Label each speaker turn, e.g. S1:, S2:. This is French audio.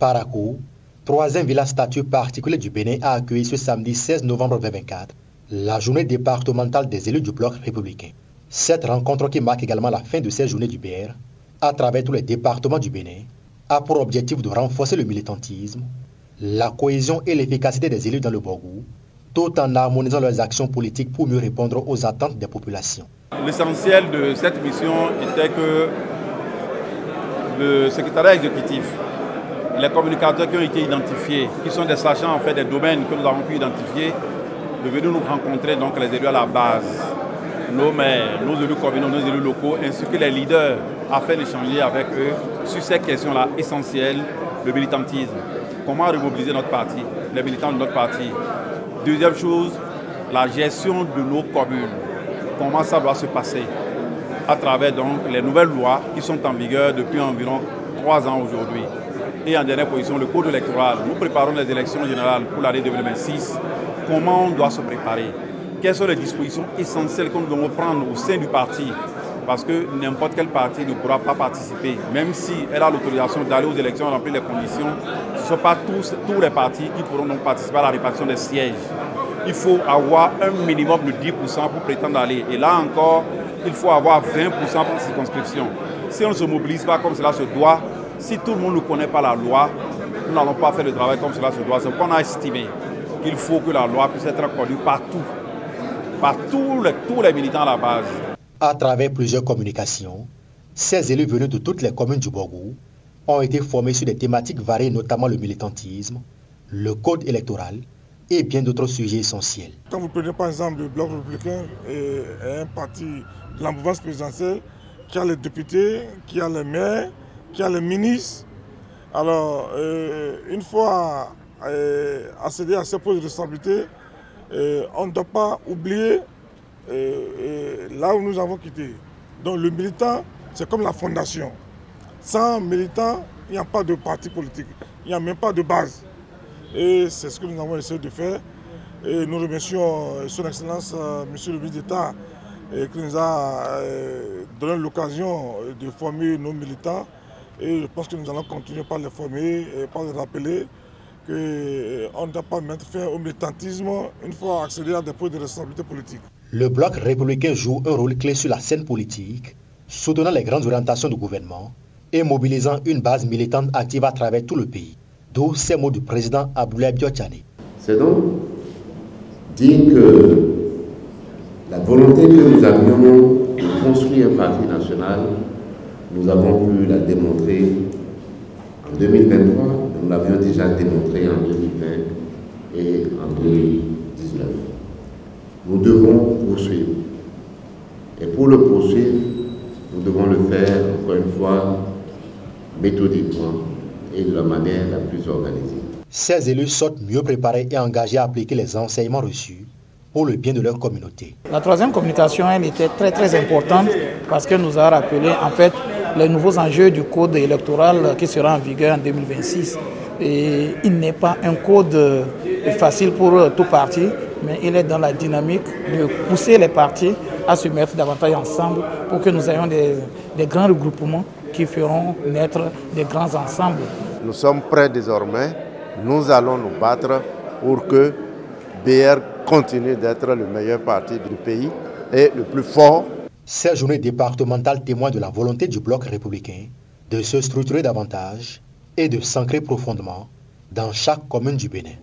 S1: Parakou, troisième village statut particulier du Bénin, a accueilli ce samedi 16 novembre 2024 la journée départementale des élus du bloc républicain. Cette rencontre, qui marque également la fin de ces journées du BR à travers tous les départements du Bénin, a pour objectif de renforcer le militantisme, la cohésion et l'efficacité des élus dans le Borgou, tout en harmonisant leurs actions politiques pour mieux répondre aux attentes des populations.
S2: L'essentiel de cette mission était que le secrétariat exécutif, les communicateurs qui ont été identifiés, qui sont des sachants en fait des domaines que nous avons pu identifier, de venir nous rencontrer donc les élus à la base, nos maires, nos élus communaux, nos élus locaux, ainsi que les leaders, afin d'échanger avec eux sur ces questions-là essentielles, le militantisme. Comment remobiliser notre parti, les militants de notre parti. Deuxième chose, la gestion de nos communes. Comment ça doit se passer à travers donc les nouvelles lois qui sont en vigueur depuis environ 3 ans aujourd'hui. Et en dernière position, le code électoral. Nous préparons les élections générales pour l'année 2026. Comment on doit se préparer? Quelles sont les dispositions essentielles que nous devons prendre au sein du parti? Parce que n'importe quel parti ne pourra pas participer, même si elle a l'autorisation d'aller aux élections et remplir les conditions. Ce ne sont pas tous les partis qui pourront donc participer à la répartition des sièges. Il faut avoir un minimum de 10% pour prétendre aller. Et là encore, il faut avoir 20% pour circonscription. Si on ne se mobilise pas comme cela se doit, si tout le monde ne connaît pas la loi, nous n'allons pas faire le travail comme cela se doit. C'est qu'on a estimé qu'il faut que la loi puisse être connue partout, par tous les militants à la base.
S1: À travers plusieurs communications, ces élus venus de toutes les communes du Borgou ont été formés sur des thématiques variées, notamment le militantisme, le code électoral et bien d'autres sujets essentiels.
S3: Quand vous prenez par exemple le Bloc républicain est un parti de la mouvance présidentielle qui a les députés, qui a les maires, qui a les ministres. Alors, une fois accéder à ces postes de responsabilité, on ne doit pas oublier là où nous avons quitté. Donc le militant, c'est comme la fondation. Sans militant, il n'y a pas de parti politique, il n'y a même pas de base. Et c'est ce que nous avons essayé de faire. Et nous remercions Son Excellence, Monsieur le ministre d'État, qui nous a donné l'occasion de former nos militants. Et je pense que nous allons continuer par les former et par les rappeler qu'on ne doit pas mettre fin au militantisme une fois accéder à des postes de responsabilité politique.
S1: Le bloc républicain joue un rôle clé sur la scène politique, soutenant les grandes orientations du gouvernement et mobilisant une base militante active à travers tout le pays. D'où ces mots du président Abdoulaye Biotchane.
S4: C'est donc dire que la volonté que nous avions de construire un parti national, nous avons pu la démontrer en 2023, nous l'avions déjà démontré en 2020 et en 2019. Nous devons poursuivre. Et pour le poursuivre, nous devons le faire, encore une fois, méthodiquement et de la manière la plus organisée.
S1: Ces élus sortent mieux préparés et engagés à appliquer les enseignements reçus pour le bien de leur communauté.
S5: La troisième communication, elle était très importante parce qu'elle nous a rappelé en fait les nouveaux enjeux du code électoral qui sera en vigueur en 2026. Et il n'est pas un code facile pour tout parti, mais il est dans la dynamique de pousser les partis à se mettre davantage ensemble pour que nous ayons des grands regroupements qui feront naître des grands ensembles.
S6: Nous sommes prêts désormais, nous allons nous battre pour que BR continue d'être le meilleur parti du pays et le plus fort.
S1: Ces journées départementales témoignent de la volonté du bloc républicain de se structurer davantage et de s'ancrer profondément dans chaque commune du Bénin.